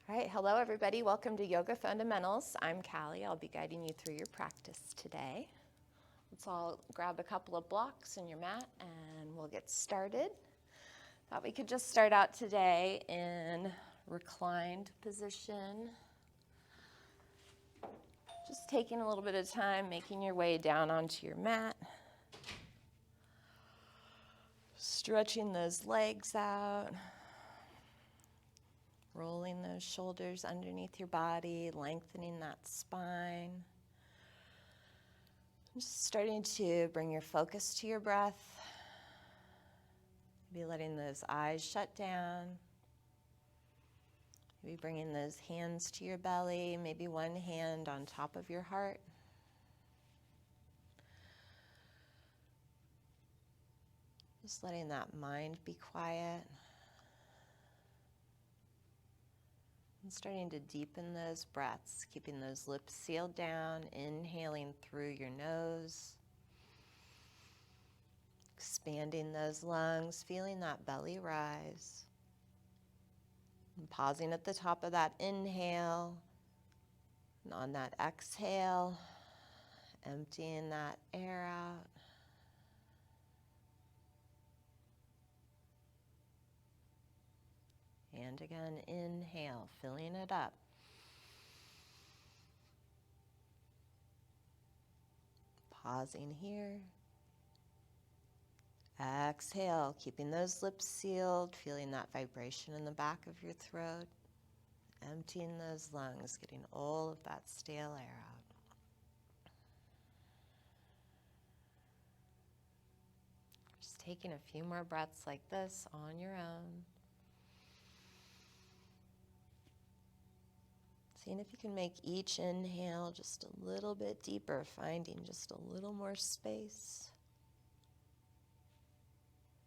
All right, hello everybody. Welcome to Yoga Fundamentals. I'm Calley. I'll be guiding you through your practice today. Let's all grab a couple of blocks in your mat and we'll get started. Thought we could just start out today in reclined position. Just taking a little bit of time, making your way down onto your mat. Stretching those legs out. Rolling those shoulders underneath your body, lengthening that spine. Just starting to bring your focus to your breath. Maybe letting those eyes shut down. Maybe bringing those hands to your belly, maybe one hand on top of your heart. Just letting that mind be quiet. And starting to deepen those breaths, keeping those lips sealed down, inhaling through your nose. Expanding those lungs, feeling that belly rise. And pausing at the top of that inhale. And on that exhale, emptying that air out. And again, inhale, filling it up. Pausing here. Exhale, keeping those lips sealed, feeling that vibration in the back of your throat. Emptying those lungs, getting all of that stale air out. Just taking a few more breaths like this on your own. Seeing if you can make each inhale just a little bit deeper, finding just a little more space.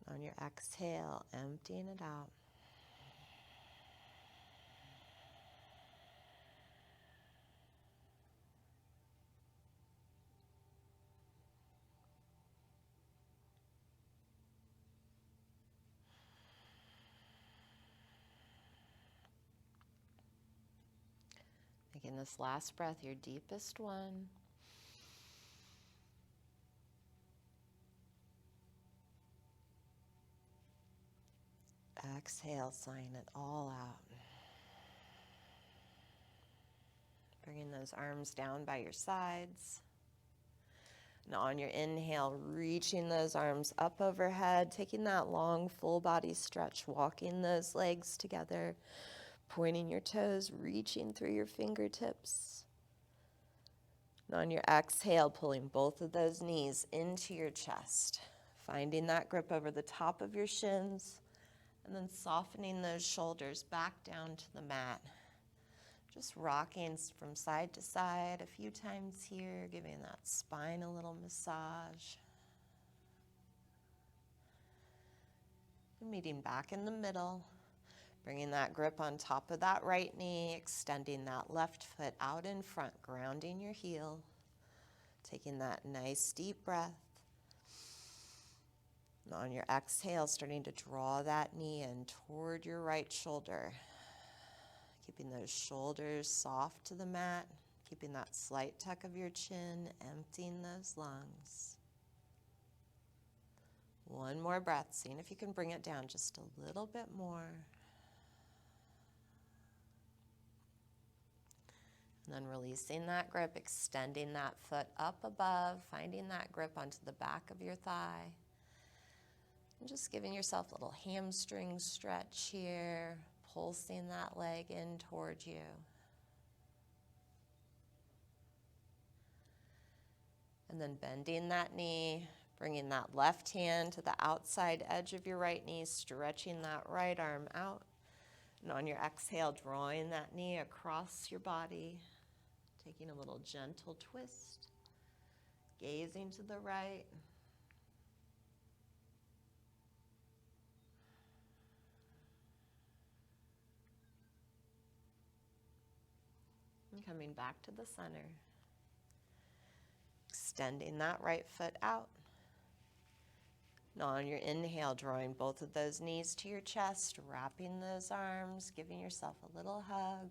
On your exhale, emptying it out. Making this last breath your deepest one. Exhale, sighing it all out. Bringing those arms down by your sides. And on your inhale, reaching those arms up overhead, taking that long full body stretch, walking those legs together, pointing your toes, reaching through your fingertips. And on your exhale, pulling both of those knees into your chest, finding that grip over the top of your shins, and then softening those shoulders back down to the mat. Just rocking from side to side a few times here, giving that spine a little massage. And meeting back in the middle, bringing that grip on top of that right knee, extending that left foot out in front, grounding your heel. Taking that nice deep breath. And on your exhale, starting to draw that knee in toward your right shoulder. Keeping those shoulders soft to the mat, keeping that slight tuck of your chin, emptying those lungs. One more breath, seeing if you can bring it down just a little bit more. And then releasing that grip, extending that foot up above, finding that grip onto the back of your thigh. And just giving yourself a little hamstring stretch here, pulsing that leg in towards you. And then bending that knee, bringing that left hand to the outside edge of your right knee, stretching that right arm out. And on your exhale, drawing that knee across your body, taking a little gentle twist, gazing to the right. And coming back to the center. Extending that right foot out. And on your inhale, drawing both of those knees to your chest, wrapping those arms, giving yourself a little hug.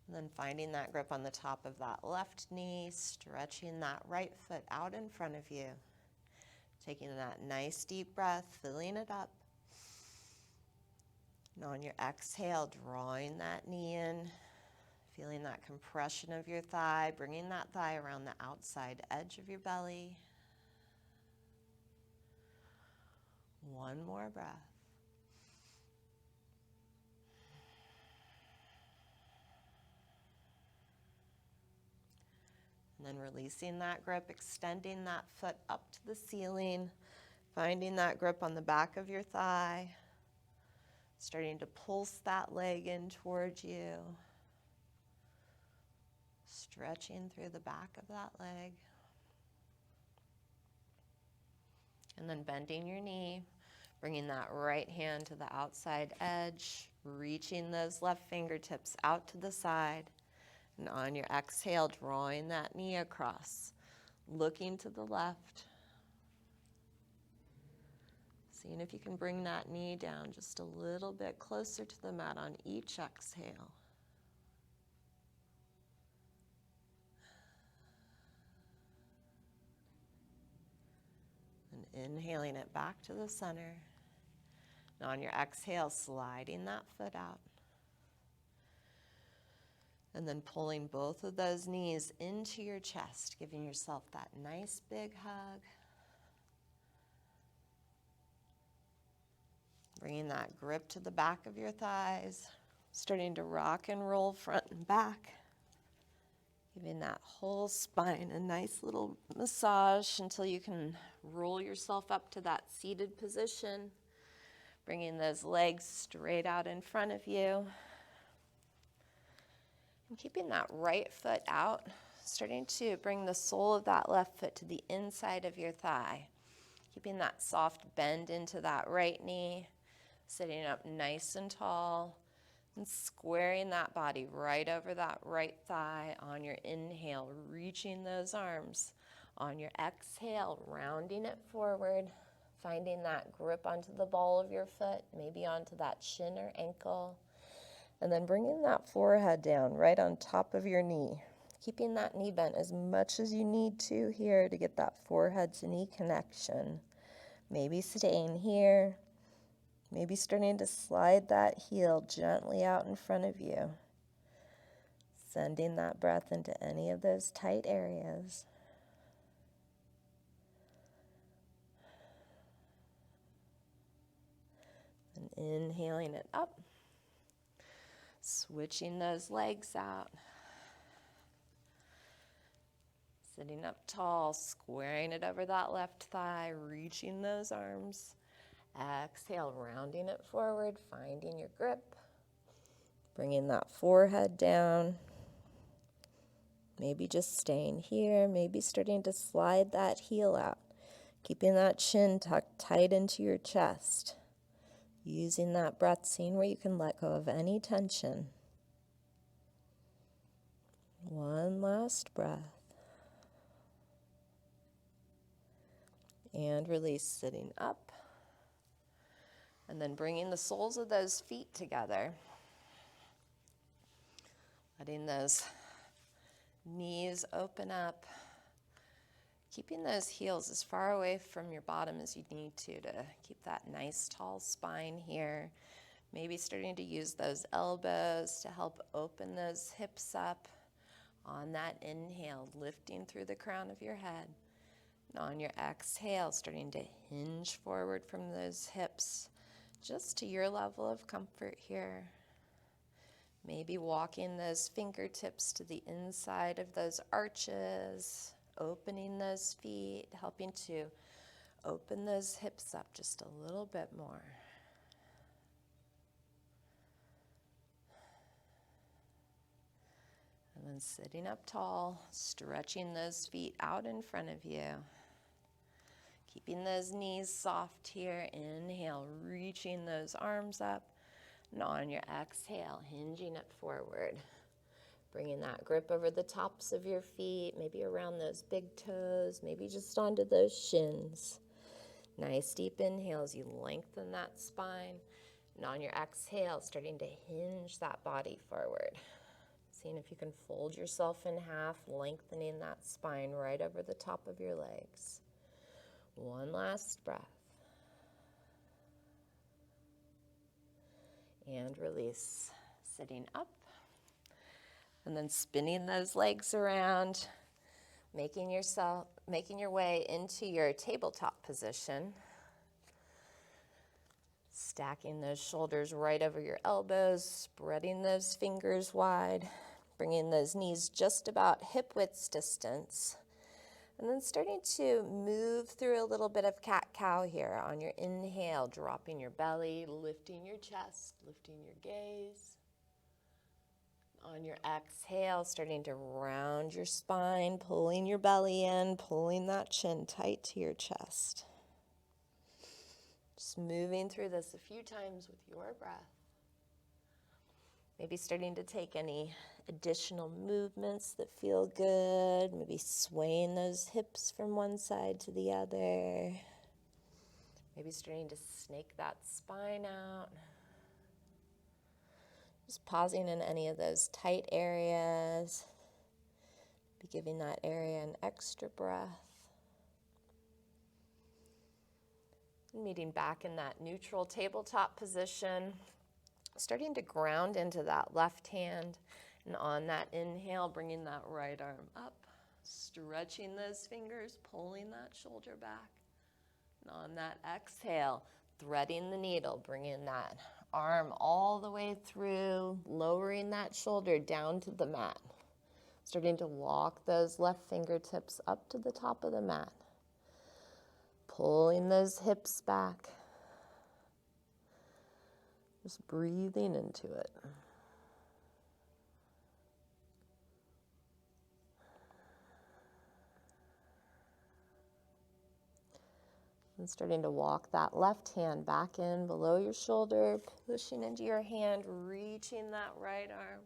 And then finding that grip on the top of that left knee, stretching that right foot out in front of you. Taking that nice deep breath, filling it up. And on your exhale, drawing that knee in, feeling that compression of your thigh, bringing that thigh around the outside edge of your belly. One more breath. And then releasing that grip, extending that foot up to the ceiling, finding that grip on the back of your thigh, starting to pulse that leg in towards you, stretching through the back of that leg. And then bending your knee, bringing that right hand to the outside edge, reaching those left fingertips out to the side. And on your exhale, drawing that knee across, looking to the left. Seeing if you can bring that knee down just a little bit closer to the mat on each exhale. And inhaling it back to the center. And on your exhale, sliding that foot out. And then pulling both of those knees into your chest, giving yourself that nice big hug. Bringing that grip to the back of your thighs, starting to rock and roll front and back. Giving that whole spine a nice little massage until you can roll yourself up to that seated position. Bringing those legs straight out in front of you. And keeping that right foot out, starting to bring the sole of that left foot to the inside of your thigh. Keeping that soft bend into that right knee, sitting up nice and tall, and squaring that body right over that right thigh. On your inhale, reaching those arms. On your exhale, rounding it forward, finding that grip onto the ball of your foot, maybe onto that shin or ankle. And then bringing that forehead down right on top of your knee. Keeping that knee bent as much as you need to here to get that forehead to knee connection. Maybe staying here. Maybe starting to slide that heel gently out in front of you. Sending that breath into any of those tight areas. And inhaling it up. Switching those legs out. Sitting up tall, squaring it over that left thigh, reaching those arms. Exhale, rounding it forward, finding your grip. Bringing that forehead down. Maybe just staying here, maybe starting to slide that heel out. Keeping that chin tucked tight into your chest. Using that breath, seeing where you can let go of any tension. One last breath. And release, sitting up. And then bringing the soles of those feet together. Letting those knees open up. Keeping those heels as far away from your bottom as you need to keep that nice tall spine here. Maybe starting to use those elbows to help open those hips up. On that inhale, lifting through the crown of your head. And on your exhale, starting to hinge forward from those hips, just to your level of comfort here. Maybe walking those fingertips to the inside of those arches, opening those feet, helping to open those hips up just a little bit more. And then sitting up tall, stretching those feet out in front of you. Keeping those knees soft here. Inhale, reaching those arms up. And on your exhale, hinging it forward. Bringing that grip over the tops of your feet, maybe around those big toes, maybe just onto those shins. Nice deep inhales, you lengthen that spine. And on your exhale, starting to hinge that body forward. Seeing if you can fold yourself in half, lengthening that spine right over the top of your legs. One last breath. And release. Sitting up. And then spinning those legs around, making your way into your tabletop position. Stacking those shoulders right over your elbows, spreading those fingers wide, bringing those knees just about hip width distance. And then starting to move through a little bit of cat-cow here. On your inhale, dropping your belly, lifting your chest, lifting your gaze. On your exhale, starting to round your spine, pulling your belly in, pulling that chin tight to your chest. Just moving through this a few times with your breath. Maybe starting to take any additional movements that feel good. Maybe swaying those hips from one side to the other. Maybe starting to snake that spine out. Just pausing in any of those tight areas. Be giving that area an extra breath. Meeting back in that neutral tabletop position. Starting to ground into that left hand. And on that inhale, bringing that right arm up. Stretching those fingers, pulling that shoulder back. And on that exhale, threading the needle, bringing that arm all the way through, lowering that shoulder down to the mat. Starting to walk those left fingertips up to the top of the mat. Pulling those hips back. Just breathing into it. And starting to walk that left hand back in below your shoulder, pushing into your hand, reaching that right arm.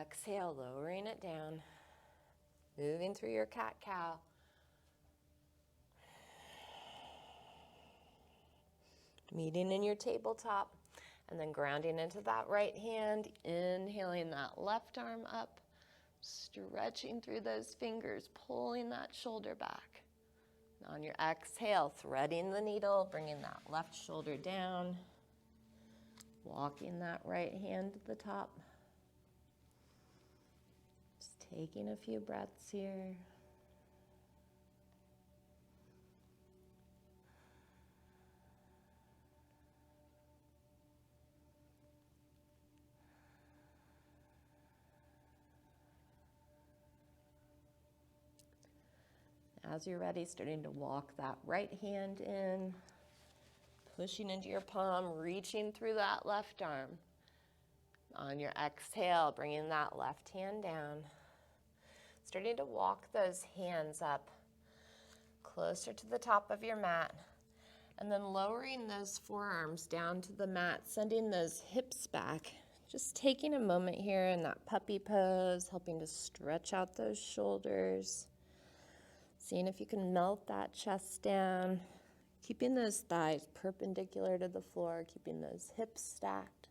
Exhale, lowering it down. Moving through your cat-cow. Meeting in your tabletop. And then grounding into that right hand. Inhaling that left arm up. Stretching through those fingers, pulling that shoulder back. On your exhale, threading the needle, bringing that left shoulder down, walking that right hand to the top. Just taking a few breaths here. As you're ready, starting to walk that right hand in, pushing into your palm, reaching through that left arm. On your exhale, bringing that left hand down. Starting to walk those hands up closer to the top of your mat. And then lowering those forearms down to the mat, sending those hips back. Just taking a moment here in that puppy pose, helping to stretch out those shoulders. Seeing if you can melt that chest down, keeping those thighs perpendicular to the floor, keeping those hips stacked.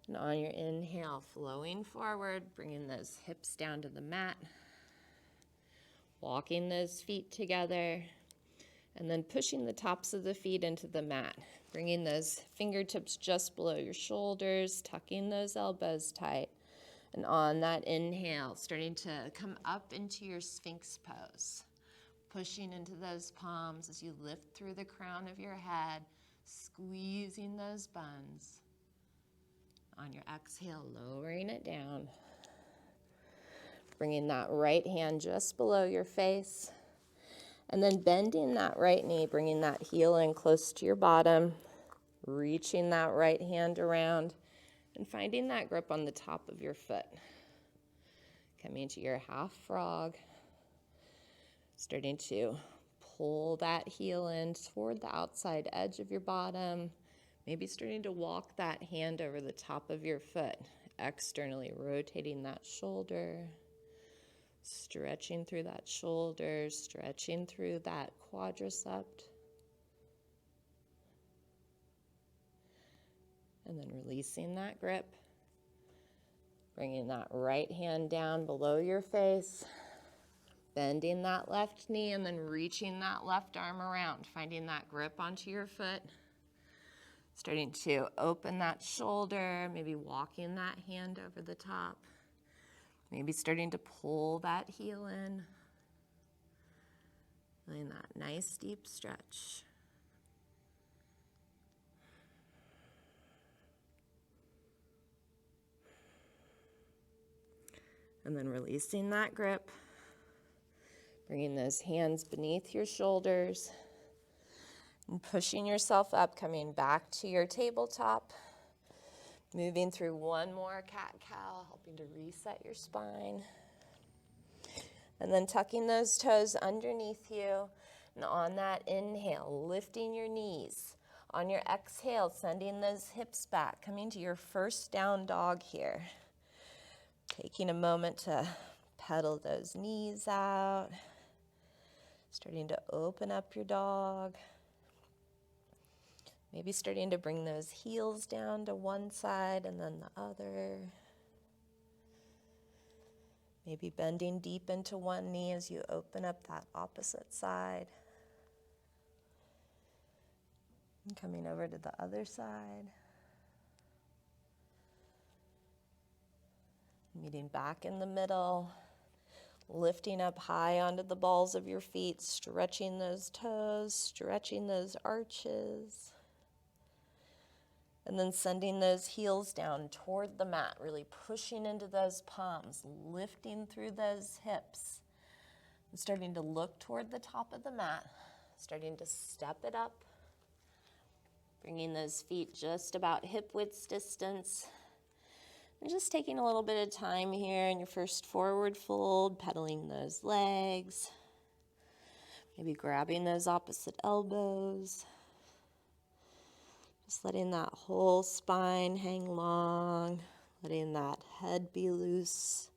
And on your inhale, flowing forward, bringing those hips down to the mat, walking those feet together, and then pushing the tops of the feet into the mat, bringing those fingertips just below your shoulders, tucking those elbows tight. And on that inhale, starting to come up into your Sphinx Pose. Pushing into those palms as you lift through the crown of your head, squeezing those buns. On your exhale, lowering it down. Bringing that right hand just below your face. And then bending that right knee, bringing that heel in close to your bottom. Reaching that right hand around. And finding that grip on the top of your foot. Coming to your half frog. Starting to pull that heel in toward the outside edge of your bottom. Maybe starting to walk that hand over the top of your foot, externally rotating that shoulder, stretching through that shoulder, stretching through that quadricep. And then releasing that grip, bringing that right hand down below your face, bending that left knee, and then reaching that left arm around, finding that grip onto your foot, starting to open that shoulder, maybe walking that hand over the top, maybe starting to pull that heel in, feeling that nice deep stretch. And then releasing that grip, bringing those hands beneath your shoulders and pushing yourself up, coming back to your tabletop, moving through one more cat-cow, helping to reset your spine. And then tucking those toes underneath you, and on that inhale, lifting your knees. On your exhale, sending those hips back, coming to your first down dog here. Taking a moment to pedal those knees out, starting to open up your dog. Maybe starting to bring those heels down to one side and then the other. Maybe bending deep into one knee as you open up that opposite side. And coming over to the other side. Meeting back in the middle, lifting up high onto the balls of your feet, stretching those toes, stretching those arches, and then sending those heels down toward the mat, really pushing into those palms, lifting through those hips, and starting to look toward the top of the mat, starting to step it up, bringing those feet just about hip width distance. And just taking a little bit of time here in your first forward fold, pedaling those legs, maybe grabbing those opposite elbows, just letting that whole spine hang long, letting that head be loose,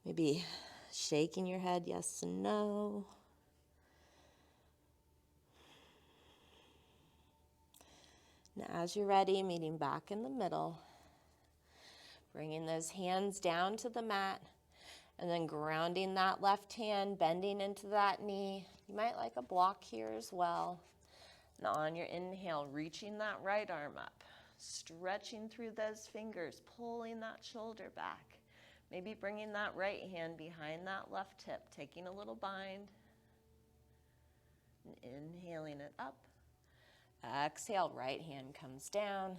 maybe shaking your head yes and no. And as you're ready, meeting back in the middle, bringing those hands down to the mat, and then grounding that left hand, bending into that knee. You might like a block here as well. And on your inhale, reaching that right arm up, stretching through those fingers, pulling that shoulder back. Maybe bringing that right hand behind that left hip, taking a little bind. And inhaling it up. Exhale, right hand comes down.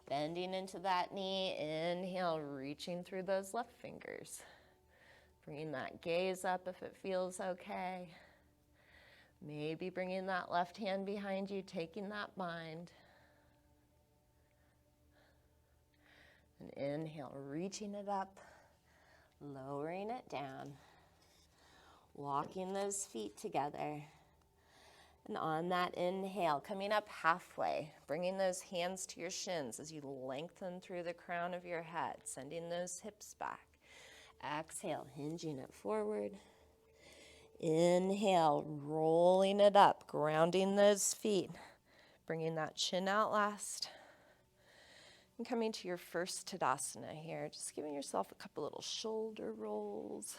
Bending into that knee, inhale, reaching through those left fingers. Bringing that gaze up if it feels okay. Maybe bringing that left hand behind you, taking that bind. And inhale, reaching it up, lowering it down. Walking those feet together. And on that inhale, coming up halfway, bringing those hands to your shins as you lengthen through the crown of your head, sending those hips back. Exhale, hinging it forward. Inhale, rolling it up, grounding those feet, bringing that chin out last. And coming to your first Tadasana here, just giving yourself a couple little shoulder rolls.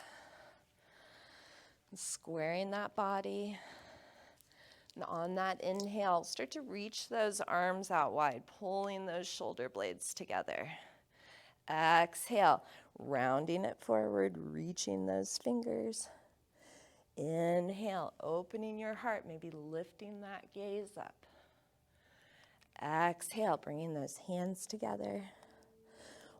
And squaring that body. And on that inhale, start to reach those arms out wide, pulling those shoulder blades together. Exhale, rounding it forward, reaching those fingers. Inhale, opening your heart, maybe lifting that gaze up. Exhale, bringing those hands together.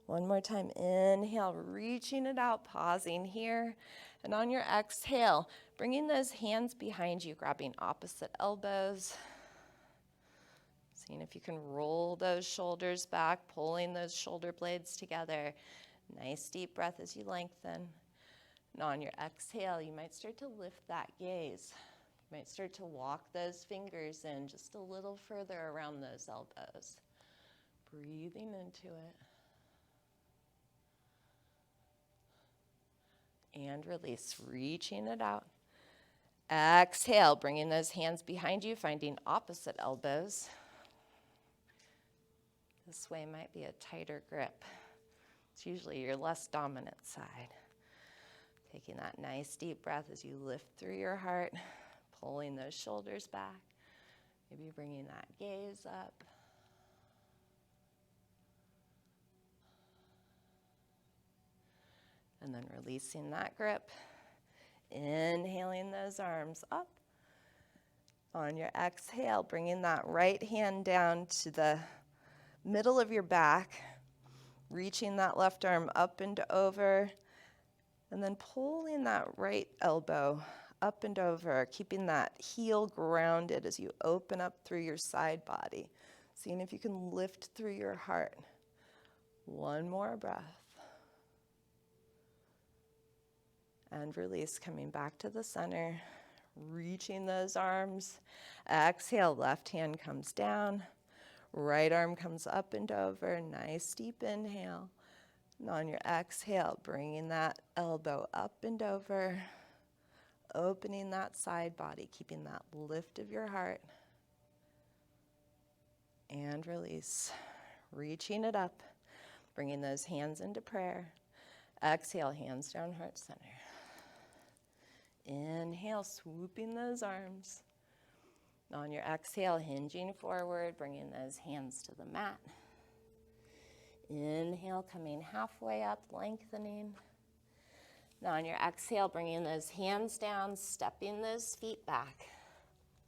One more time, inhale, reaching it out, pausing here. And on your exhale, bringing those hands behind you, grabbing opposite elbows. Seeing if you can roll those shoulders back, pulling those shoulder blades together. Nice deep breath as you lengthen. And on your exhale, you might start to lift that gaze. Might start to walk those fingers in just a little further around those elbows. Breathing into it. And release, reaching it out. Exhale, bringing those hands behind you, finding opposite elbows. This way might be a tighter grip. It's usually your less dominant side. Taking that nice deep breath as you lift through your heart, pulling those shoulders back, maybe bringing that gaze up. And then releasing that grip, inhaling those arms up. On your exhale, bringing that right hand down to the middle of your back, reaching that left arm up and over, and then pulling that right elbow up and over, keeping that heel grounded as you open up through your side body. Seeing if you can lift through your heart. One more breath. And release, coming back to the center, reaching those arms. Exhale, left hand comes down, right arm comes up and over. Nice deep inhale. And on your exhale, bringing that elbow up and over, opening that side body, keeping that lift of your heart. And release, reaching it up, bringing those hands into prayer. Exhale, hands down, heart center. Inhale, swooping those arms. On your exhale, hinging forward, bringing those hands to the mat. Inhale, coming halfway up, lengthening. Now on your exhale, bringing those hands down, stepping those feet back.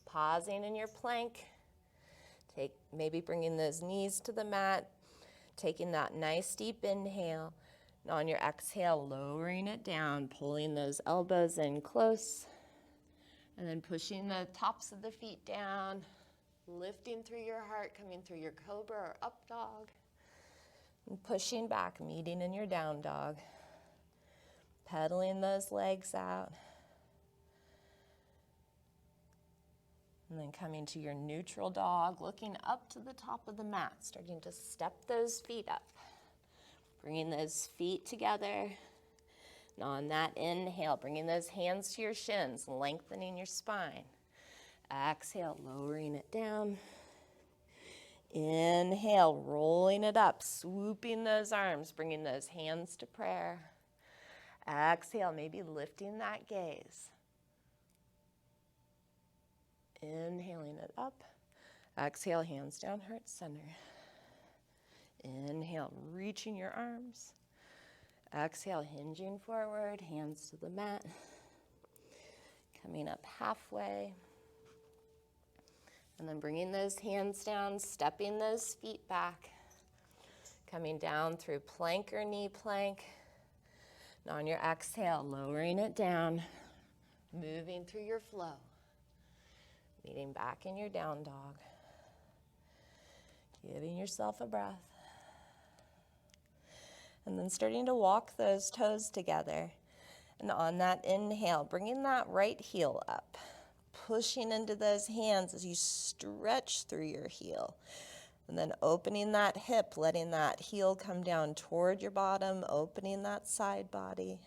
Pausing in your plank. Maybe bringing those knees to the mat. Taking that nice deep inhale. Now on your exhale, lowering it down, pulling those elbows in close. And then pushing the tops of the feet down. Lifting through your heart, coming through your cobra or up dog. And pushing back, meeting in your down dog. Pedaling those legs out. And then coming to your neutral dog, looking up to the top of the mat, starting to step those feet up. Bringing those feet together. And on that inhale, bringing those hands to your shins, lengthening your spine. Exhale, lowering it down. Inhale, rolling it up, swooping those arms, bringing those hands to prayer. Exhale, maybe lifting that gaze. Inhaling it up. Exhale, hands down, heart center. Inhale, reaching your arms. Exhale, hinging forward, hands to the mat. Coming up halfway. And then bringing those hands down, stepping those feet back. Coming down through plank or knee plank. And on your exhale, lowering it down, moving through your flow. Meeting back in your down dog. Giving yourself a breath. And then starting to walk those toes together. And on that inhale, bringing that right heel up. Pushing into those hands as you stretch through your heel. And then opening that hip, letting that heel come down toward your bottom, opening that side body.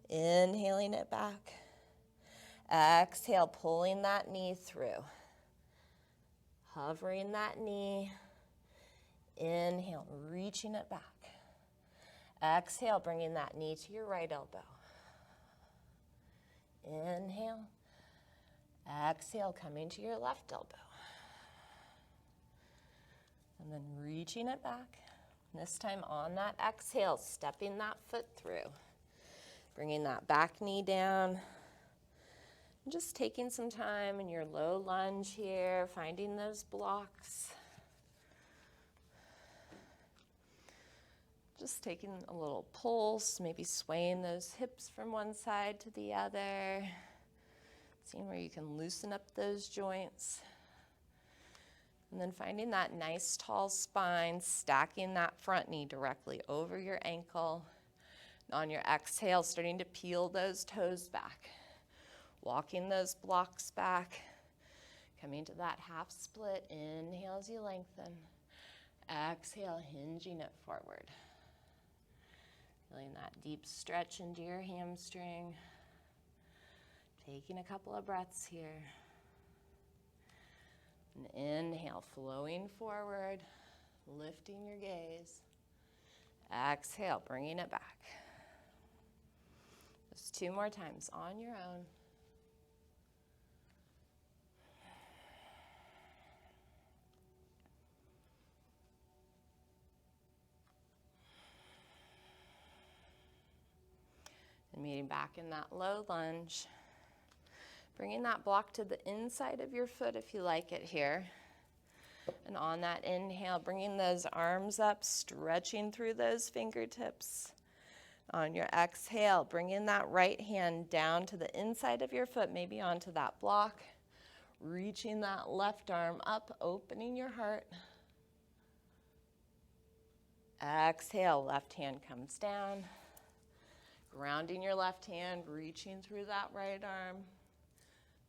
Inhaling it back. Exhale, pulling that knee through. Hovering that knee. Inhale, reaching it back. Exhale, bringing that knee to your right elbow. Inhale. Exhale, coming to your left elbow. And then reaching it back. This time on that exhale, stepping that foot through. Bringing that back knee down. And just taking some time in your low lunge here, finding those blocks. Just taking a little pulse, maybe swaying those hips from one side to the other. Seeing where you can loosen up those joints. And then finding that nice tall spine, stacking that front knee directly over your ankle. And on your exhale, starting to peel those toes back. Walking those blocks back, coming to that half split. Inhale as you lengthen. Exhale, hinging it forward. Feeling that deep stretch into your hamstring. Taking a couple of breaths here. And inhale, flowing forward, lifting your gaze. Exhale, bringing it back. Just 2 more times on your own. And meeting back in that low lunge. Bringing that block to the inside of your foot if you like it here. And on that inhale, bringing those arms up, stretching through those fingertips. On your exhale, bringing that right hand down to the inside of your foot, maybe onto that block. Reaching that left arm up, opening your heart. Exhale, left hand comes down. Grounding your left hand, reaching through that right arm.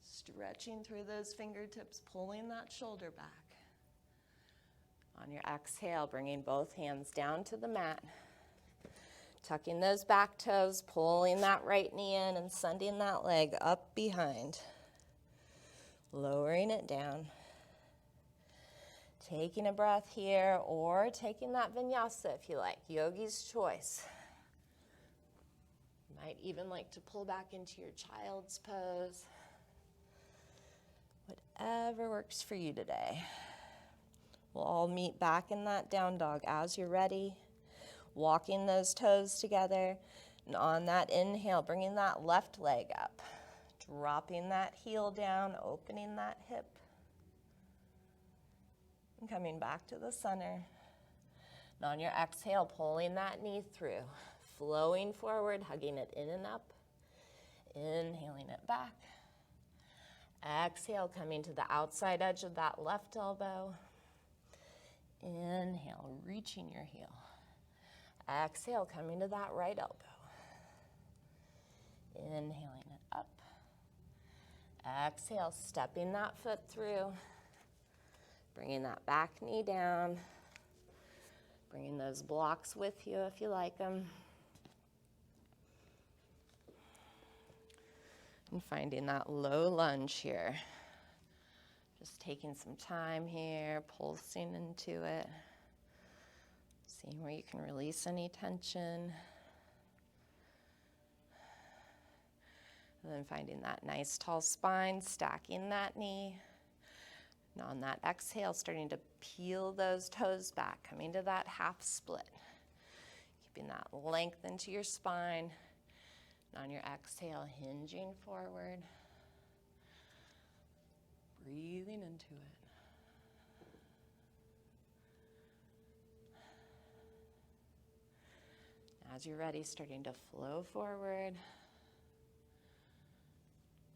Stretching through those fingertips, pulling that shoulder back. On your exhale, bringing both hands down to the mat. Tucking those back toes, pulling that right knee in and sending that leg up behind. Lowering it down. Taking a breath here or taking that vinyasa if you like, yogi's choice. You might even like to pull back into your child's pose. Whatever works for you today. We'll all meet back in that down dog as you're ready. Walking those toes together. And on that inhale, bringing that left leg up. Dropping that heel down, opening that hip. And coming back to the center. And on your exhale, pulling that knee through. Flowing forward, hugging it in and up. Inhaling it back. Exhale, coming to the outside edge of that left elbow. Inhale, reaching your heel. Exhale, coming to that right elbow. Inhaling it up. Exhale, stepping that foot through. Bringing that back knee down. Bringing those blocks with you if you like them. And finding that low lunge here. Just taking some time here, pulsing into it. Seeing where you can release any tension. And then finding that nice tall spine, stacking that knee. And on that exhale, starting to peel those toes back, coming to that half split. Keeping that length into your spine. And on your exhale, hinging forward. Breathing into it. As you're ready, starting to flow forward.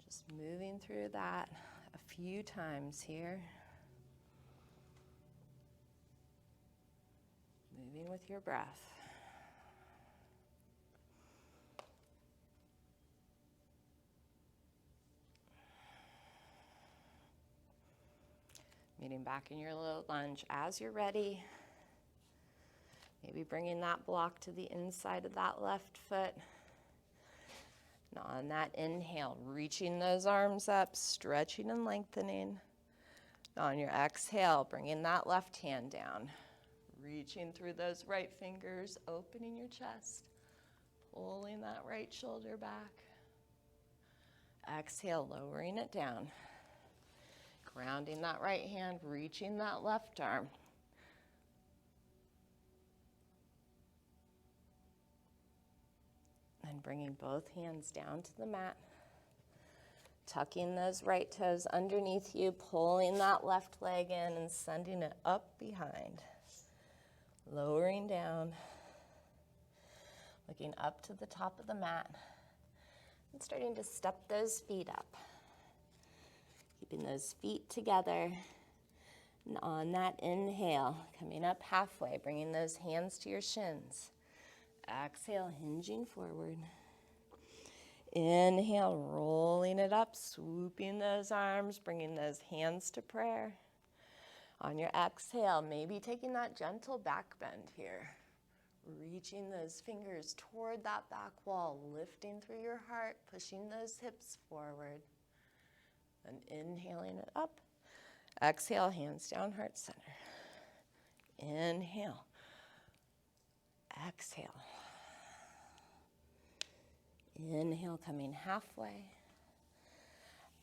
Just moving through that a few times here. Moving with your breath. Meeting back in your low lunge as you're ready. Maybe bringing that block to the inside of that left foot. And on that inhale, reaching those arms up, stretching and lengthening. And on your exhale, bringing that left hand down. Reaching through those right fingers, opening your chest. Pulling that right shoulder back. Exhale, lowering it down. Grounding that right hand, reaching that left arm. And bringing both hands down to the mat. Tucking those right toes underneath you, pulling that left leg in and sending it up behind. Lowering down. Looking up to the top of the mat. And starting to step those feet up. Keeping those feet together. And on that inhale, coming up halfway, bringing those hands to your shins. Exhale, hinging forward. Inhale, rolling it up, swooping those arms, bringing those hands to prayer. On your exhale, maybe taking that gentle back bend here. Reaching those fingers toward that back wall, lifting through your heart, pushing those hips forward. And inhaling it up. Exhale, hands down, heart center. Inhale. Exhale. Inhale, coming halfway.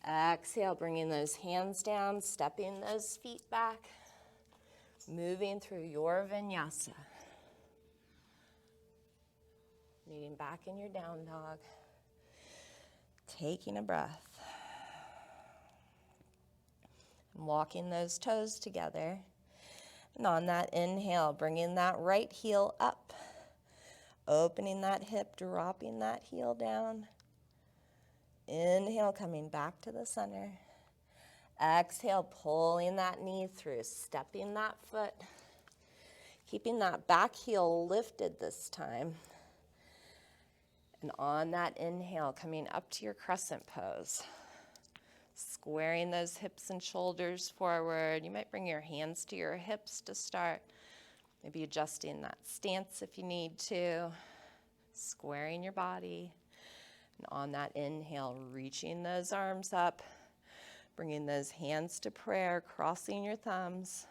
Exhale, bringing those hands down, stepping those feet back, moving through your vinyasa. Meeting back in your down dog. Taking a breath. And walking those toes together. And on that inhale, bringing that right heel up. Opening that hip, dropping that heel down. Inhale, coming back to the center. Exhale, pulling that knee through, stepping that foot. Keeping that back heel lifted this time. And on that inhale, coming up to your crescent pose. Squaring those hips and shoulders forward. You might bring your hands to your hips to start. Maybe adjusting that stance if you need to. Squaring your body. And on that inhale, reaching those arms up. Bringing those hands to prayer, crossing your thumbs.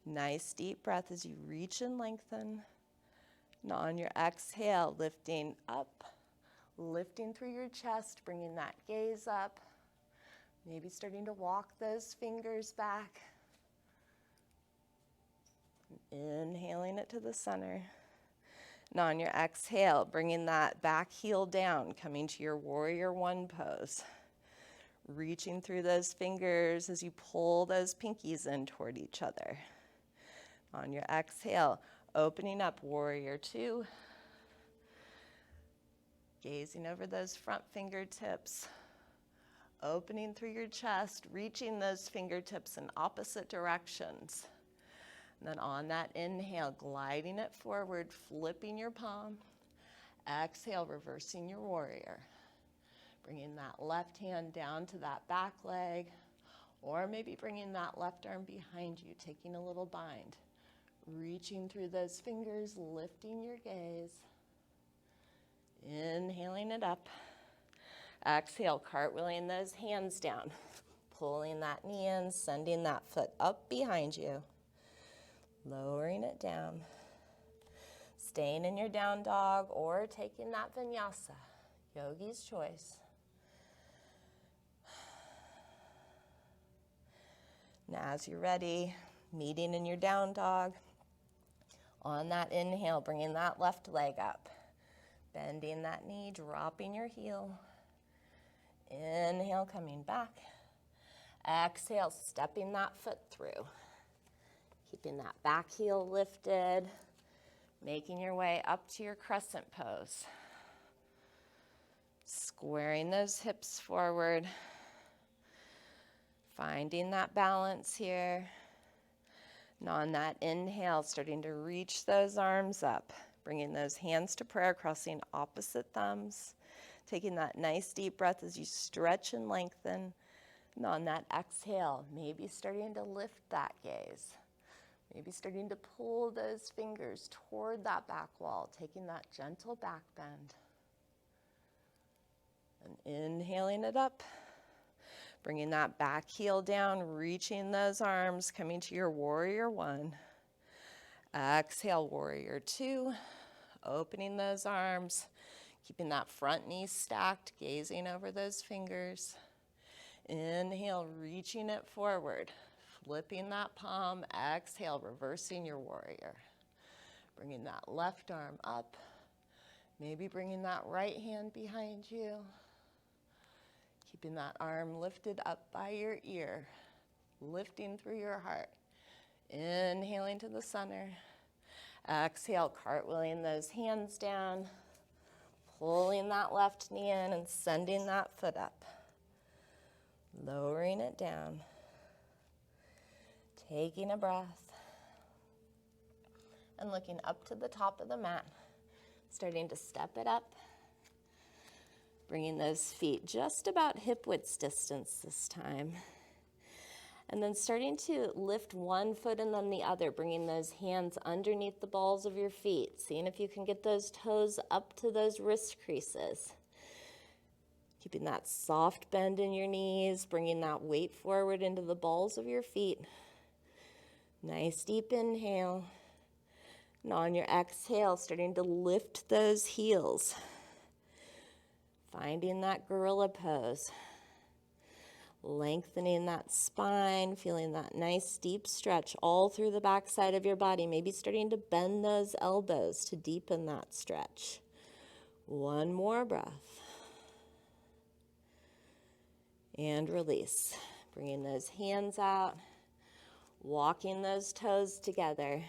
Nice deep breath as you reach and lengthen. And on your exhale, lifting up, lifting through your chest, bringing that gaze up. Maybe starting to walk those fingers back. Inhaling it to the center. And on your exhale, bringing that back heel down, coming to your warrior one pose. Reaching through those fingers as you pull those pinkies in toward each other. On your exhale, opening up warrior two. Gazing over those front fingertips. Opening through your chest, reaching those fingertips in opposite directions. And then on that inhale, gliding it forward, flipping your palm. Exhale, reversing your warrior. Bringing that left hand down to that back leg, or maybe bringing that left arm behind you, taking a little bind. Reaching through those fingers, lifting your gaze. Inhaling it up. Exhale, cartwheeling those hands down. Pulling that knee in, sending that foot up behind you. Lowering it down. Staying in your down dog or taking that vinyasa. Yogi's choice. Now as you're ready, meeting in your down dog. On that inhale, bringing that left leg up. Bending that knee, dropping your heel. Inhale, coming back. Exhale, stepping that foot through. Keeping that back heel lifted. Making your way up to your crescent pose. Squaring those hips forward. Finding that balance here. And on that inhale, starting to reach those arms up. Bringing those hands to prayer, crossing opposite thumbs. Taking that nice deep breath as you stretch and lengthen. And on that exhale, maybe starting to lift that gaze. Maybe starting to pull those fingers toward that back wall, taking that gentle back bend. And inhaling it up. Bringing that back heel down, reaching those arms, coming to your warrior one. Exhale, warrior two. Opening those arms, keeping that front knee stacked, gazing over those fingers. Inhale, reaching it forward, flipping that palm. Exhale, reversing your warrior. Bringing that left arm up, maybe bringing that right hand behind you. Keeping that arm lifted up by your ear, lifting through your heart. Inhaling to the center. Exhale, cartwheeling those hands down, pulling that left knee in and sending that foot up. Lowering it down. Taking a breath. And looking up to the top of the mat. Starting to step it up. Bringing those feet just about hip width distance this time. And then starting to lift one foot and then the other, bringing those hands underneath the balls of your feet, seeing if you can get those toes up to those wrist creases. Keeping that soft bend in your knees, bringing that weight forward into the balls of your feet. Nice deep inhale. And on your exhale, starting to lift those heels. Finding that gorilla pose. Lengthening that spine, feeling that nice deep stretch all through the backside of your body. Maybe starting to bend those elbows to deepen that stretch. One more breath. And release. Bringing those hands out, walking those toes together,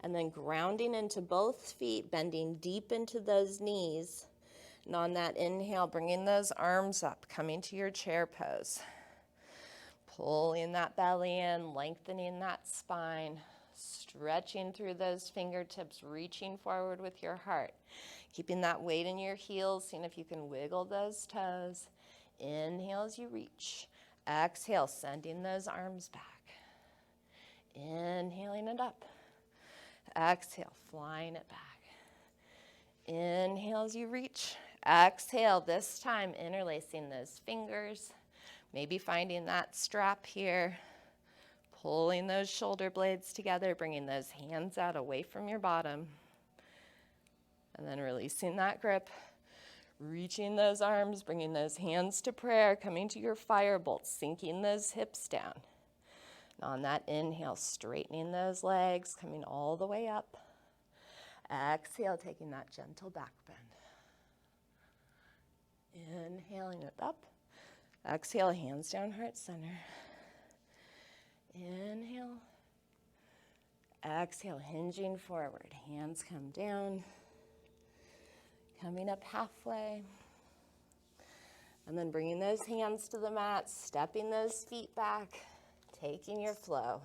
and then grounding into both feet, bending deep into those knees. And on that inhale, bringing those arms up, coming to your chair pose. Pulling that belly in, lengthening that spine, stretching through those fingertips, reaching forward with your heart. Keeping that weight in your heels, seeing if you can wiggle those toes. Inhale as you reach. Exhale, sending those arms back. Inhaling it up. Exhale, flying it back. Inhale as you reach. Exhale, this time interlacing those fingers. Maybe finding that strap here. Pulling those shoulder blades together, bringing those hands out away from your bottom. And then releasing that grip. Reaching those arms, bringing those hands to prayer, coming to your firebolt, sinking those hips down. And on that inhale, straightening those legs, coming all the way up. Exhale, taking that gentle back bend. Inhaling it up. Exhale, hands down, heart center. Inhale. Exhale, hinging forward. Hands come down. Coming up halfway. And then bringing those hands to the mat, stepping those feet back, taking your flow.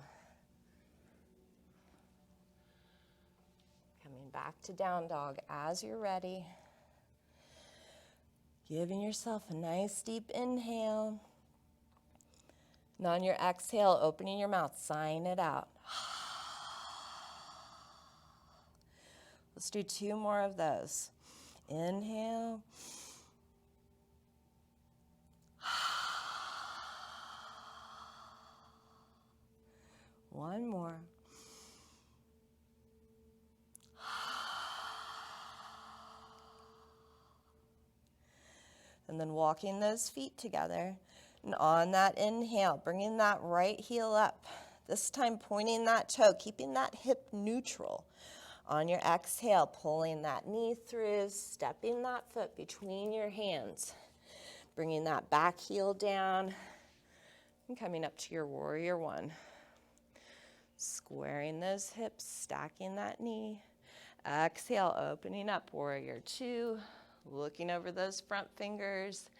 Coming back to down dog as you're ready. Giving yourself a nice deep inhale. And on your exhale, opening your mouth, sighing it out. Let's do 2 more of those. Inhale. One more. And then walking those feet together. And on that inhale, bringing that right heel up. This time pointing that toe, keeping that hip neutral. On your exhale, pulling that knee through, stepping that foot between your hands. Bringing that back heel down and coming up to your warrior one. Squaring those hips, stacking that knee. Exhale, opening up, warrior two. Looking over those front fingers.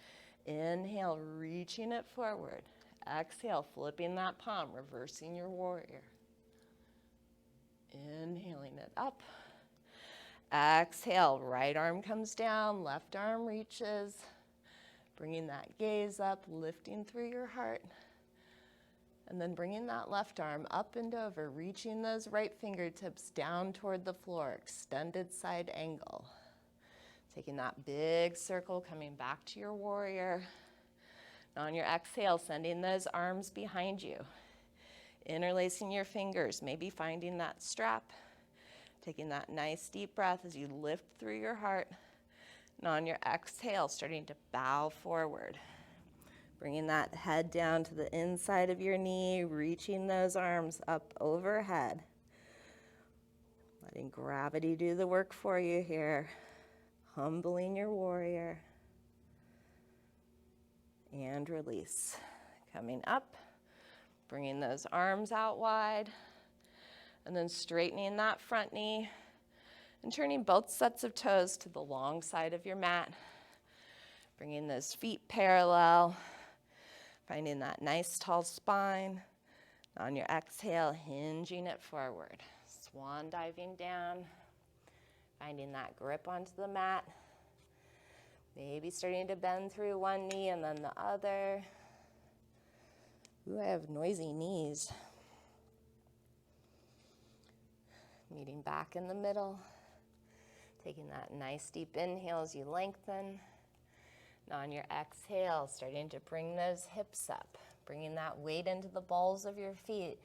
Inhale, reaching it forward. Exhale, flipping that palm, reversing your warrior. Inhaling it up. Exhale, right arm comes down, left arm reaches. Bringing that gaze up, lifting through your heart. And then bringing that left arm up and over, reaching those right fingertips down toward the floor, extended side angle. Taking that big circle, coming back to your warrior. And on your exhale, sending those arms behind you. Interlacing your fingers, maybe finding that strap. Taking that nice deep breath as you lift through your heart. And on your exhale, starting to bow forward. Bringing that head down to the inside of your knee, reaching those arms up overhead. Letting gravity do the work for you here. Humbling your warrior. And release. Coming up, bringing those arms out wide. And then straightening that front knee. And turning both sets of toes to the long side of your mat. Bringing those feet parallel. Finding that nice tall spine. On your exhale, hinging it forward. Swan diving down. Finding that grip onto the mat. Maybe starting to bend through one knee and then the other. Ooh, I have noisy knees. Meeting back in the middle. Taking that nice deep inhale as you lengthen. And on your exhale, starting to bring those hips up. Bringing that weight into the balls of your feet.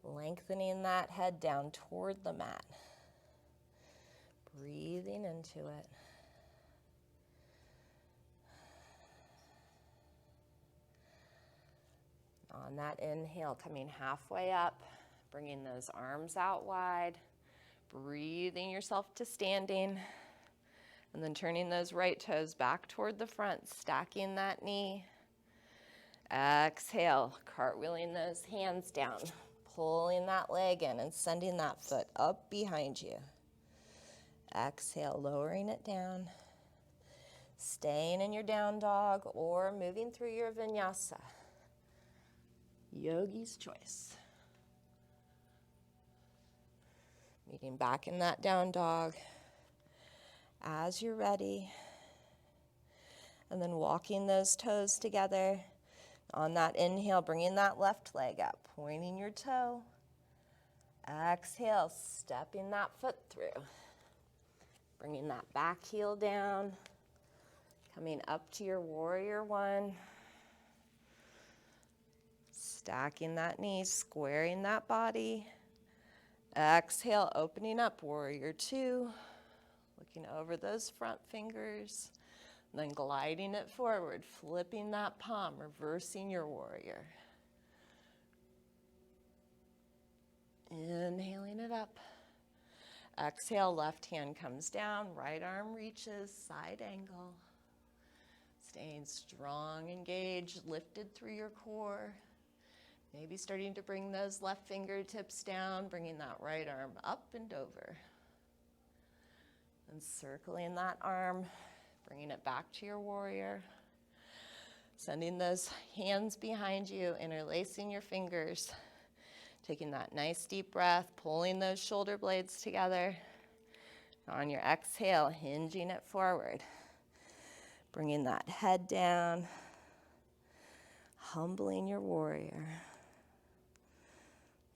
Lengthening that head down toward the mat. Breathing into it. On that inhale, coming halfway up, bringing those arms out wide, breathing yourself to standing, and then turning those right toes back toward the front, stacking that knee. Exhale, cartwheeling those hands down, pulling that leg in and sending that foot up behind you. Exhale, lowering it down, staying in your down dog or moving through your vinyasa. Yogi's choice. Meeting back in that down dog as you're ready. And then walking those toes together. On that inhale, bringing that left leg up, pointing your toe. Exhale, stepping that foot through. Bringing that back heel down. Coming up to your warrior one. Stacking that knee, squaring that body. Exhale, opening up, warrior two. Looking over those front fingers. And then gliding it forward, flipping that palm, reversing your warrior. Inhaling it up. Exhale, left hand comes down, right arm reaches, side angle. Staying strong, engaged, lifted through your core. Maybe starting to bring those left fingertips down, bringing that right arm up and over. And circling that arm, bringing it back to your warrior. Sending those hands behind you, interlacing your fingers. Taking that nice deep breath, pulling those shoulder blades together. On your exhale, hinging it forward. Bringing that head down. Humbling your warrior.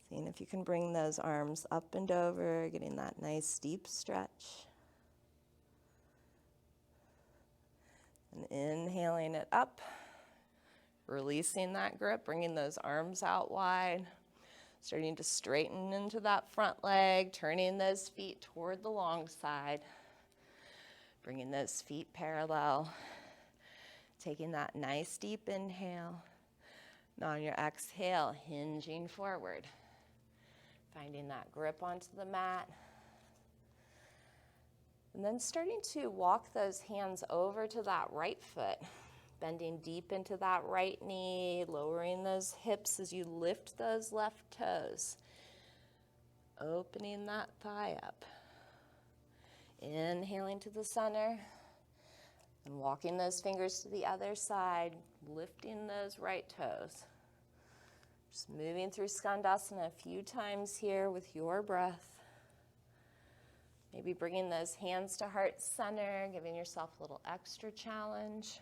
Seeing if you can bring those arms up and over, getting that nice deep stretch. And inhaling it up, releasing that grip, bringing those arms out wide, starting to straighten into that front leg, turning those feet toward the long side, bringing those feet parallel, taking that nice deep inhale, and on your exhale, hinging forward. Finding that grip onto the mat. And then starting to walk those hands over to that right foot, bending deep into that right knee, lowering those hips as you lift those left toes. Opening that thigh up. Inhaling to the center. And walking those fingers to the other side, lifting those right toes. Just moving through Skandasana a few times here with your breath. Maybe bringing those hands to heart center, giving yourself a little extra challenge.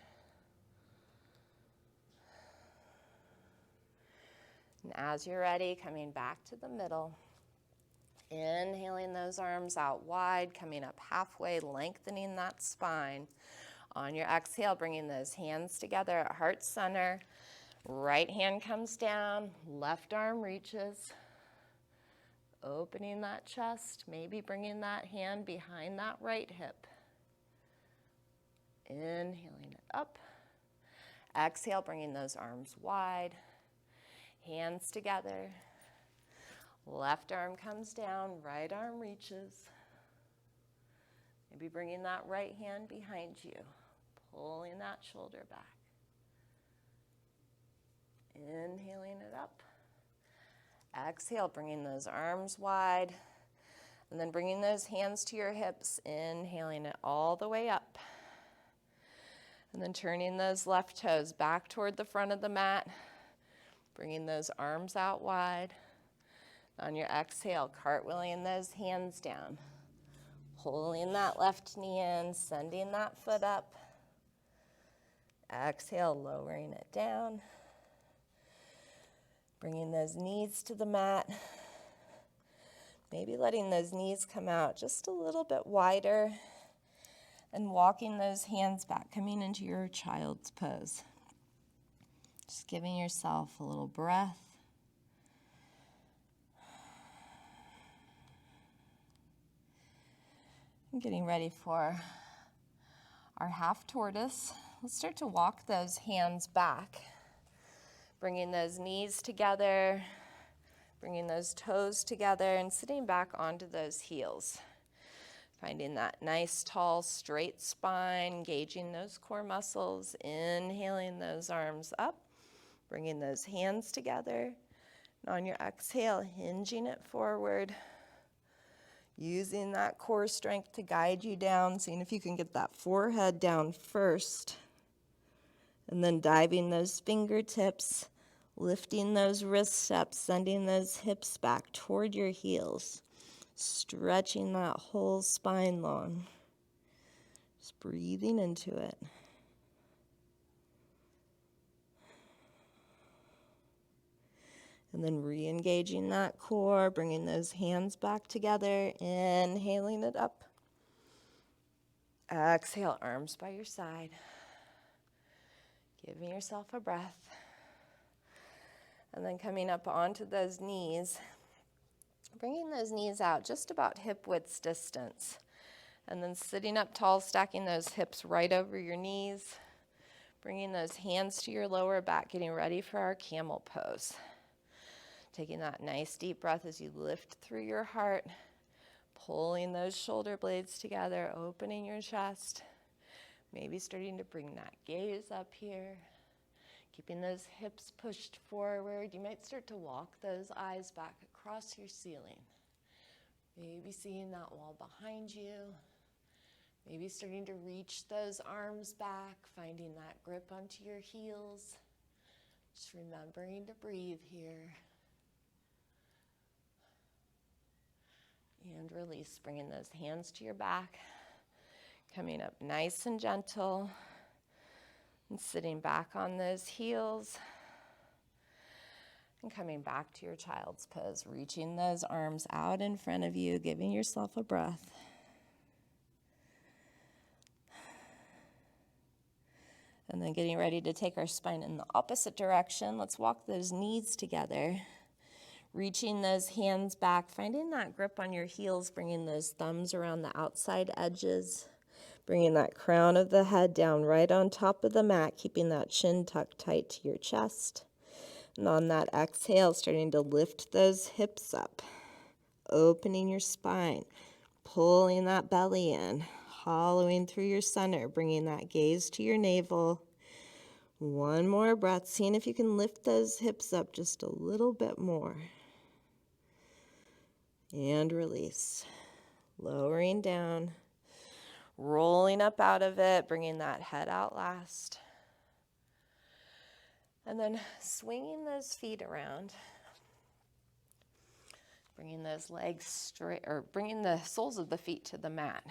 And as you're ready, coming back to the middle. Inhaling those arms out wide, coming up halfway, lengthening that spine. On your exhale, bringing those hands together at heart center. Right hand comes down, left arm reaches. Opening that chest, maybe bringing that hand behind that right hip. Inhaling it up. Exhale, bringing those arms wide. Hands together. Left arm comes down, right arm reaches. Maybe bringing that right hand behind you, pulling that shoulder back. Inhaling it up. Exhale, bringing those arms wide. And then bringing those hands to your hips, inhaling it all the way up. And then turning those left toes back toward the front of the mat. Bringing those arms out wide. On your exhale, cartwheeling those hands down. Pulling that left knee in, sending that foot up. exhale, lowering it down. Bringing those knees to the mat. Maybe letting those knees come out just a little bit wider and walking those hands back, coming into your child's pose. Just giving yourself a little breath. And getting ready for our half tortoise. Let's start to walk those hands back. Bringing those knees together, bringing those toes together, and sitting back onto those heels. Finding that nice, tall, straight spine, engaging those core muscles, inhaling those arms up, bringing those hands together. And on your exhale, hinging it forward, using that core strength to guide you down, seeing if you can get that forehead down first, and then diving those fingertips, lifting those wrists up, sending those hips back toward your heels. Stretching that whole spine long. Just breathing into it. And then re-engaging that core, bringing those hands back together, inhaling it up. Exhale, arms by your side. Giving yourself a breath. And then coming up onto those knees. Bringing those knees out just about hip width distance. And then sitting up tall, stacking those hips right over your knees. Bringing those hands to your lower back, getting ready for our camel pose. Taking that nice deep breath as you lift through your heart. Pulling those shoulder blades together, opening your chest. Maybe starting to bring that gaze up here. Keeping those hips pushed forward. You might start to walk those eyes back across your ceiling. Maybe seeing that wall behind you. Maybe starting to reach those arms back, finding that grip onto your heels. Just remembering to breathe here. And release, bringing those hands to your back. Coming up nice and gentle. And sitting back on those heels. And coming back to your child's pose, reaching those arms out in front of you, giving yourself a breath. And then getting ready to take our spine in the opposite direction. Let's walk those knees together. Reaching those hands back, finding that grip on your heels, bringing those thumbs around the outside edges. Bringing that crown of the head down right on top of the mat, keeping that chin tucked tight to your chest. And on that exhale, starting to lift those hips up, opening your spine, pulling that belly in, hollowing through your center, bringing that gaze to your navel. One more breath, seeing if you can lift those hips up just a little bit more. And release, lowering down. Rolling up out of it, bringing that head out last. And then swinging those feet around. Bringing those legs straight, or bringing the soles of the feet to the mat.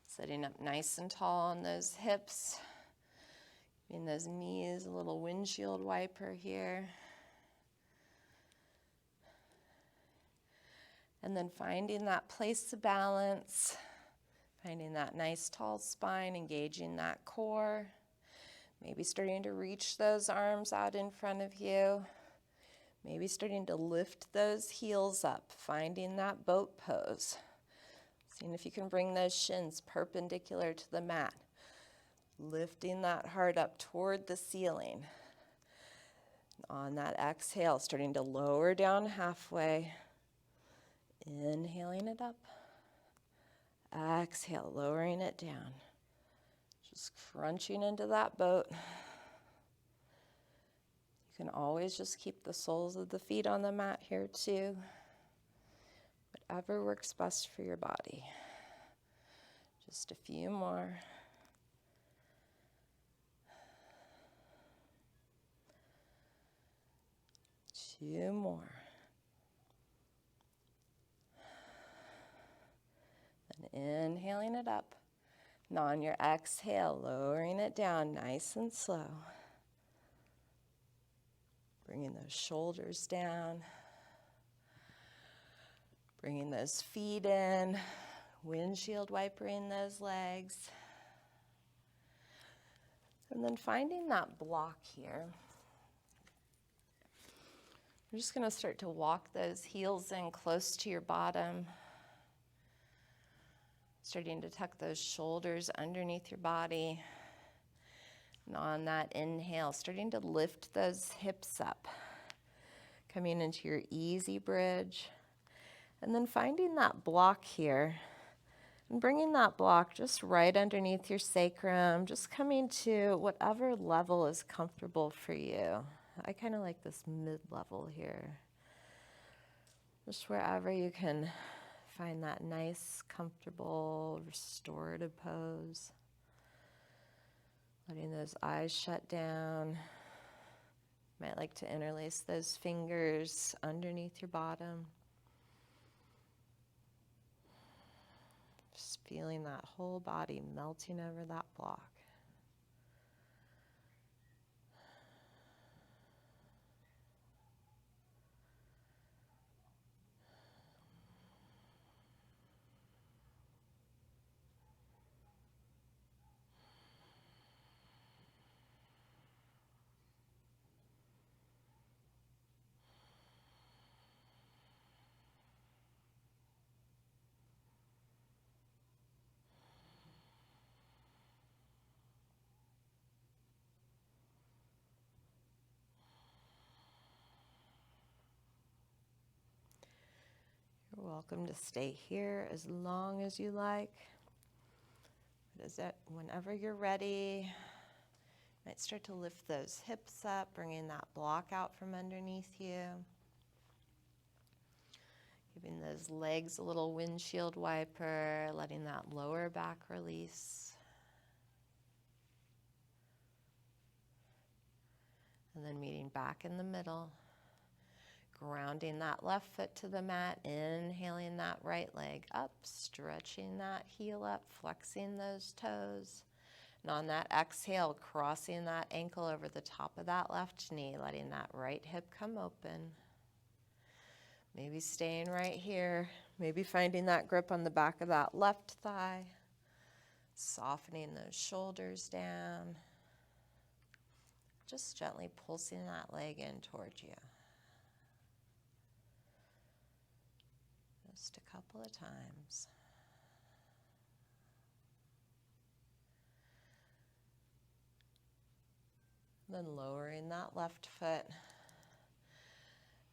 Sitting up nice and tall on those hips. Giving those knees a little windshield wiper here. And then finding that place of balance. Finding that nice tall spine, engaging that core. Maybe starting to reach those arms out in front of you. Maybe starting to lift those heels up, finding that boat pose. Seeing if you can bring those shins perpendicular to the mat. Lifting that heart up toward the ceiling. On that exhale, starting to lower down halfway. Inhaling it up. Exhale, lowering it down. Just crunching into that boat. You can always just keep the soles of the feet on the mat here too. Whatever works best for your body. Just a few more. Two more. And inhaling it up. And on your exhale, lowering it down nice and slow. Bringing those shoulders down. Bringing those feet in. Windshield wipering those legs. And then finding that block here. You're just going to start to walk those heels in close to your bottom. Starting to tuck those shoulders underneath your body. And on that inhale, starting to lift those hips up. Coming into your easy bridge. And then finding that block here. And bringing that block just right underneath your sacrum. Just coming to whatever level is comfortable for you. I kind of like this mid-level here. Just wherever you can find that nice, comfortable, restorative pose. Letting those eyes shut down. Might like to interlace those fingers underneath your bottom. Just feeling that whole body melting over that block. You're welcome to stay here as long as you like. Whenever you're ready, you might start to lift those hips up, bringing that block out from underneath you. Giving those legs a little windshield wiper, letting that lower back release. And then meeting back in the middle. Grounding that left foot to the mat, inhaling that right leg up, stretching that heel up, flexing those toes. And on that exhale, crossing that ankle over the top of that left knee, letting that right hip come open. Maybe staying right here, maybe finding that grip on the back of that left thigh, softening those shoulders down. Just gently pulsing that leg in towards you. Just a couple of times. Then lowering that left foot.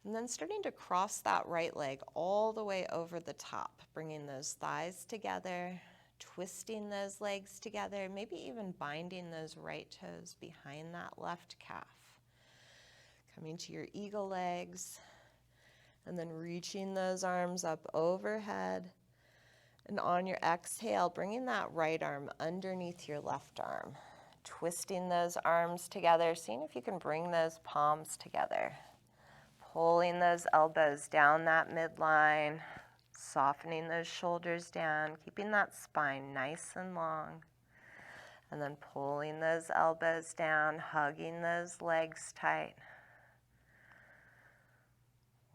And then starting to cross that right leg all the way over the top, bringing those thighs together, twisting those legs together, maybe even binding those right toes behind that left calf. Coming to your eagle legs. And then reaching those arms up overhead. And on your exhale, bringing that right arm underneath your left arm. Twisting those arms together, seeing if you can bring those palms together. Pulling those elbows down that midline. Softening those shoulders down, keeping that spine nice and long. And then pulling those elbows down, hugging those legs tight.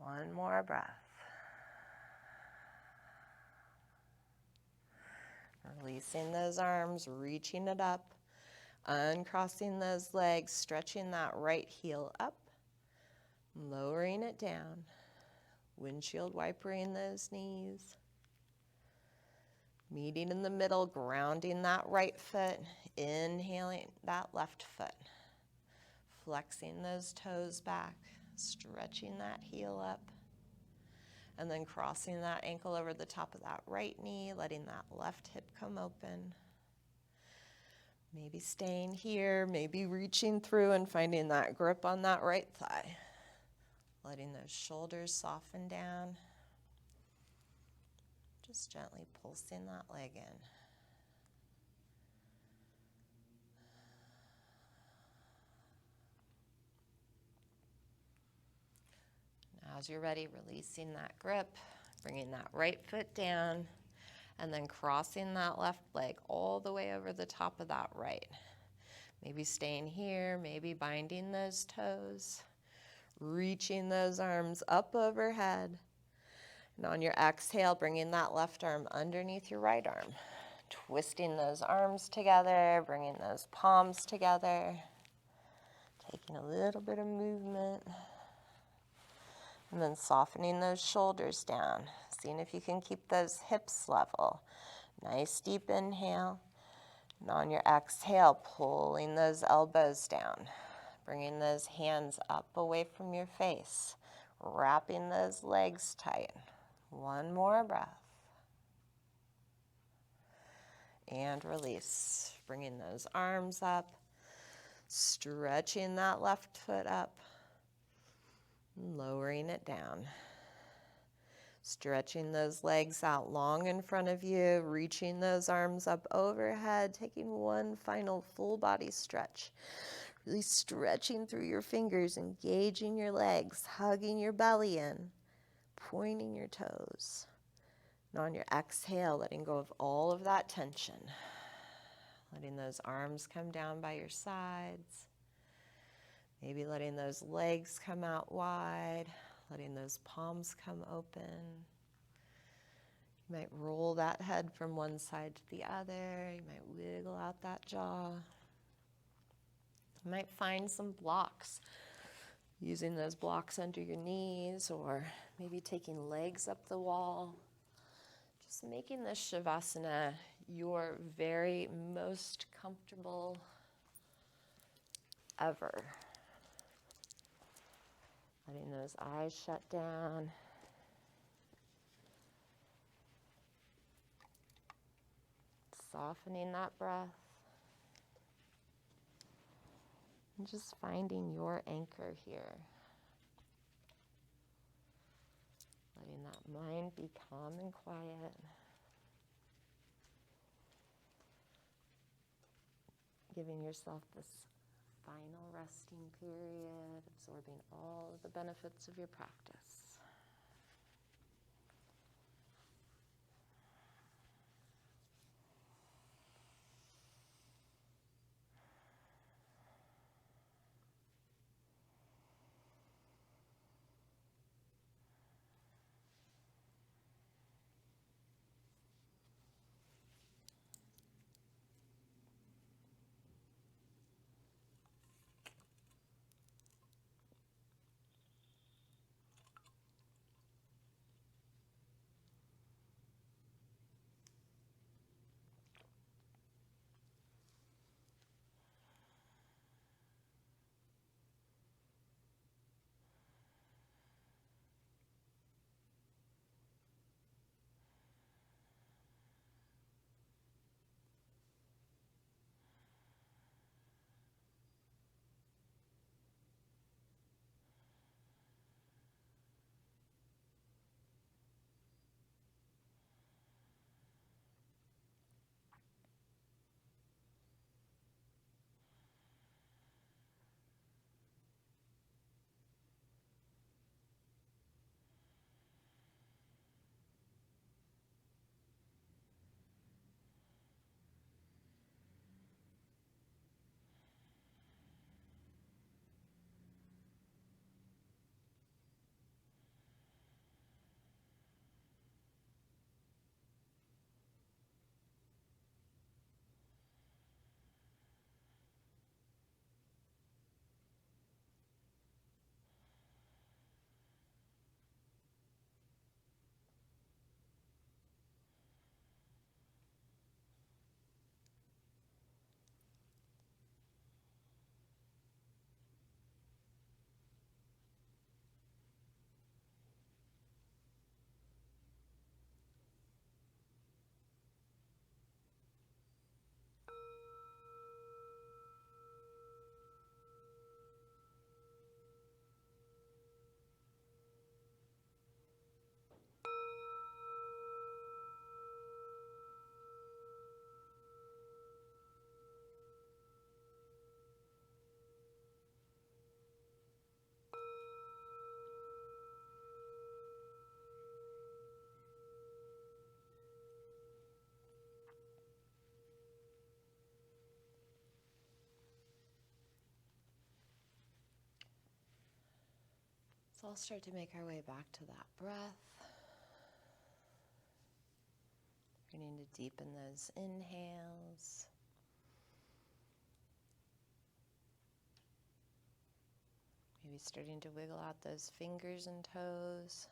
One more breath. Releasing those arms, reaching it up, uncrossing those legs, stretching that right heel up, lowering it down, windshield wipering those knees, meeting in the middle, grounding that right foot, inhaling that left foot, flexing those toes back, stretching that heel up, and then crossing that ankle over the top of that right knee, letting that left hip come open. Maybe staying here, maybe reaching through and finding that grip on that right thigh. Letting those shoulders soften down. Just gently pulsing that leg in. As you're ready, releasing that grip, bringing that right foot down, And then crossing that left leg all the way over the top of that right. Maybe staying here, maybe binding those toes, reaching those arms up overhead. And on your exhale, bringing that left arm underneath your right arm. Twisting those arms together, bringing those palms together. Taking a little bit of movement. And then softening those shoulders down. Seeing if you can keep those hips level. Nice deep inhale. And on your exhale, pulling those elbows down. Bringing those hands up away from your face. Wrapping those legs tight. One more breath. And release. Bringing those arms up. Stretching that left foot up. Lowering it down. Stretching those legs out long in front of you. Reaching those arms up overhead. Taking one final full body stretch. Really stretching through your fingers. Engaging your legs. Hugging your belly in. Pointing your toes. And on your exhale, letting go of all of that tension. Letting those arms come down by your sides. Maybe letting those legs come out wide. Letting those palms come open. You might roll that head from one side to the other. You might wiggle out that jaw. You might find some blocks. Using those blocks under your knees, or maybe taking legs up the wall. Just making this Shavasana your very most comfortable ever. Letting those eyes shut down. Softening that breath. And just finding your anchor here. Letting that mind be calm and quiet. Giving yourself this final resting period, absorbing all of the benefits of your practice. So I'll start to make our way back to that breath. Beginning to deepen those inhales. Maybe starting to wiggle out those fingers and toes.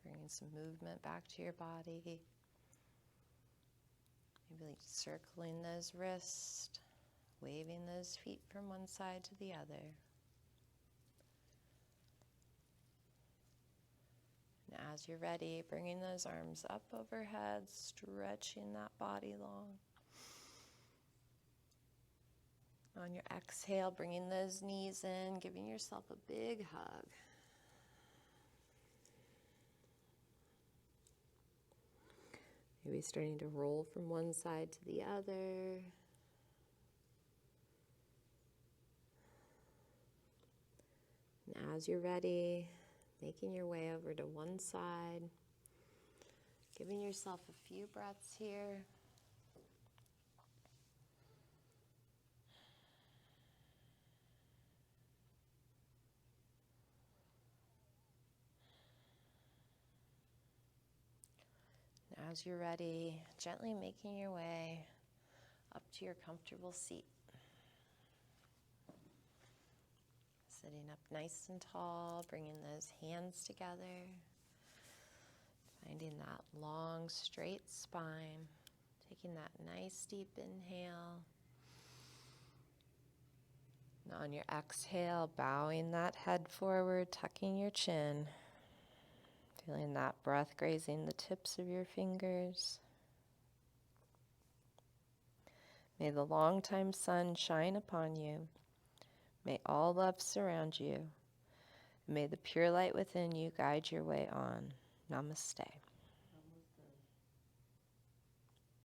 Bringing some movement back to your body. Maybe like circling those wrists, waving those feet from one side to the other. And as you're ready, bringing those arms up overhead, stretching that body long. On your exhale, bringing those knees in, giving yourself a big hug. Maybe starting to roll from one side to the other. And as you're ready, making your way over to one side, giving yourself a few breaths here. And as you're ready, gently making your way up to your comfortable seat. Sitting up nice and tall, bringing those hands together. Finding that long, straight spine. Taking that nice, deep inhale. And on your exhale, bowing that head forward, tucking your chin. Feeling that breath grazing the tips of your fingers. May the long-time sun shine upon you. May all love surround you. May the pure light within you guide your way on. Namaste.